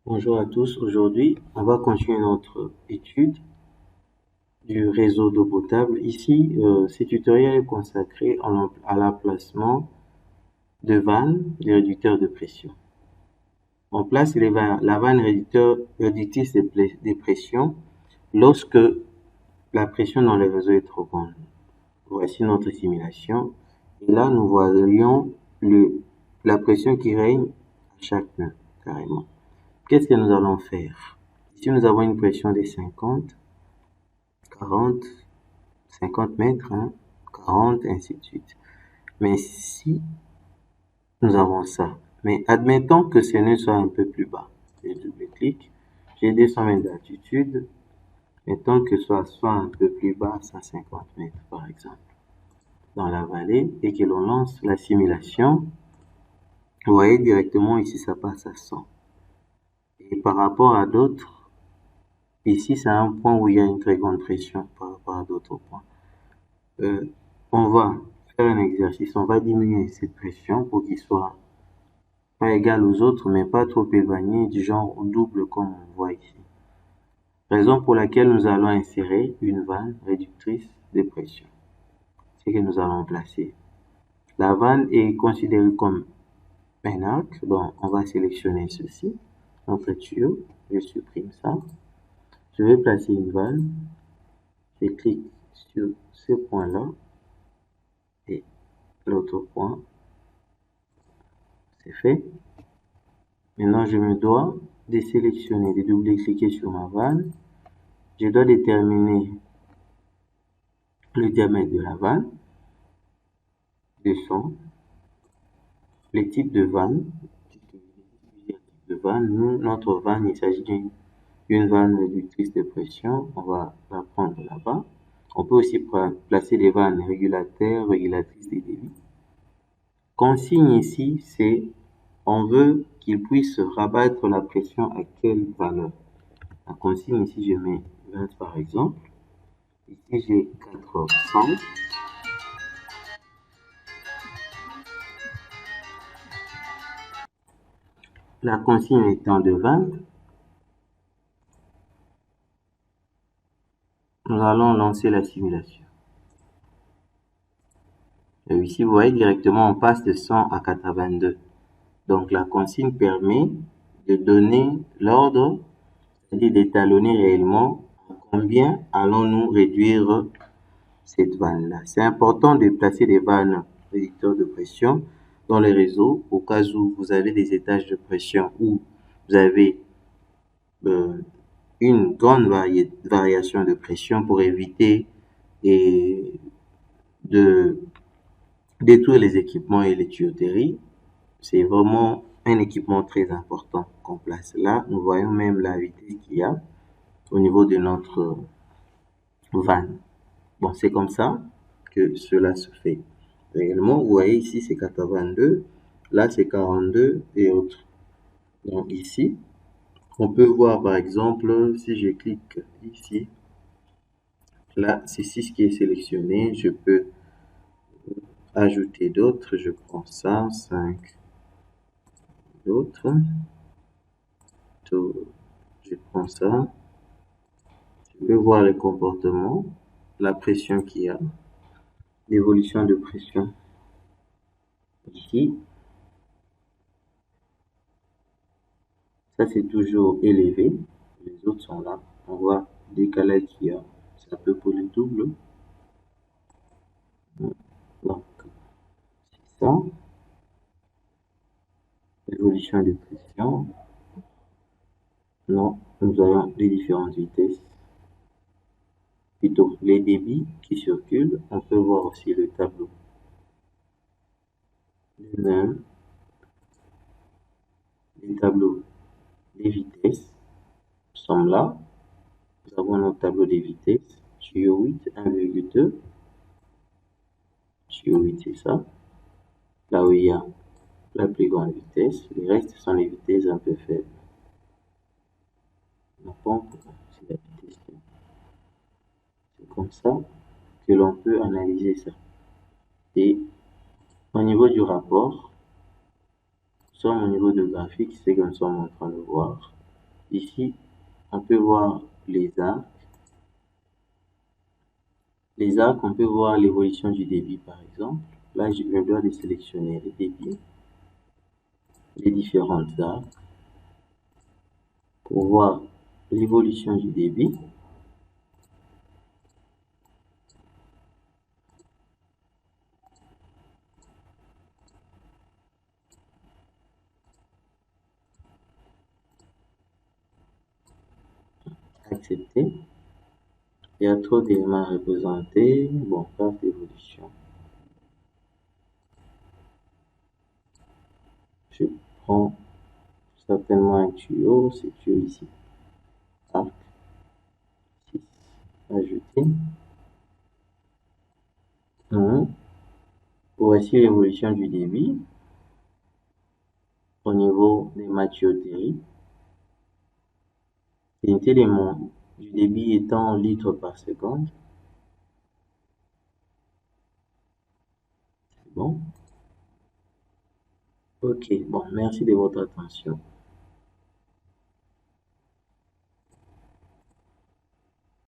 Bonjour à tous, aujourd'hui on va continuer notre étude du réseau d'eau potable. Ici, ce tutoriel est consacré à l'emplacement de vannes, des réducteurs de pression. On place la vanne réductrice de pression lorsque la pression dans le réseau est trop grande. Voici notre simulation et là nous voyons la pression qui règne à chaque nœud carrément. Qu'est-ce que nous allons faire? Ici, nous avons une pression de 50, 40, 50 mètres, 40, ainsi de suite. Mais si nous avons ça, mais admettons que ce nœud soit un peu plus bas. Je double-clique, j'ai 200 mètres d'altitude, mettons que ce soit un peu plus bas, 150 mètres par exemple, dans la vallée, et que l'on lance la simulation. Vous voyez directement ici, ça passe à 100. Et par rapport à d'autres, ici, c'est un point où il y a une très grande pression par rapport à d'autres points. On va faire un exercice, on va diminuer cette pression pour qu'il soit pas égal aux autres, mais pas trop éloigné, du genre double comme on voit ici. Raison pour laquelle nous allons insérer une vanne réductrice de pression. C'est que nous allons placer. La vanne est considérée comme un arc, donc on va sélectionner ceci, notre tuyau, je supprime ça. Je vais placer une vanne, je clique sur ce point-là et l'autre point, c'est fait. Maintenant, je me dois de sélectionner, de double-cliquer sur ma vanne. Je dois déterminer le diamètre de la vanne, le son, les types de vanne. Notre vanne, il s'agit d'une vanne réductrice de pression. On va la prendre là-bas. On peut aussi placer des vannes régulateurs, régulatrices des débits. Consigne ici, c'est on veut qu'il puisse rabattre la pression à quelle valeur. La consigne ici, je mets 20 par exemple. Ici, j'ai 400. La consigne étant de 20, nous allons lancer la simulation. Et ici, vous voyez directement, on passe de 100 à 82. Donc, la consigne permet de donner l'ordre, c'est-à-dire d'étalonner réellement combien allons-nous réduire cette vanne-là. C'est important de placer des vannes réducteurs de pression dans les réseaux au cas où vous avez des étages de pression où vous avez une grande variation de pression pour éviter de détruire les équipements et les tuyauteries. C'est vraiment un équipement très important qu'on place là. Nous voyons même la vitesse qu'il y a au niveau de notre vanne. Bon, c'est comme ça que cela se fait. Réellement, vous voyez ici, c'est 82, là, c'est 42 et autres. Donc ici, on peut voir par exemple, si je clique ici, là, c'est 6 qui est sélectionné. Je peux ajouter d'autres. Je prends ça, 5 d'autres. Je prends ça. Je peux voir le comportement, la pression qu'il y a, l'évolution de pression. Ici, ça c'est toujours élevé. Les autres sont là. On voit le décalage qu'il y a. C'est un peu pour le double. Donc, c'est ça. Évolution de pression. Non, nous avons les différentes vitesses. Plutôt les débits qui circulent. On peut voir aussi le tableau. Même les tableaux des vitesses sont là. Nous avons notre tableau des vitesses. Tuyau 8, 1,2. Tuyau 8, c'est ça. Là où il y a la plus grande vitesse. Les restes sont les vitesses un peu faibles. La pompe, c'est la vitesse. C'est comme ça que l'on peut analyser ça. Et au niveau du rapport, nous sommes au niveau de graphique, c'est que nous sommes en train de voir. Ici, on peut voir les arcs. Les arcs, on peut voir l'évolution du débit, par exemple. Là, je dois de sélectionner les débits, les différentes arcs, pour voir l'évolution du débit. Accepter. Il y a trop d'éléments à représenter. Bon, graphe d'évolution. Je prends certainement un tuyau, ce tuyau ici. Arc 6. Ajouter. Voici l'évolution du débit au niveau des matures-dérives. L'unité du débit étant en litres par seconde. C'est bon? Ok, bon, merci de votre attention.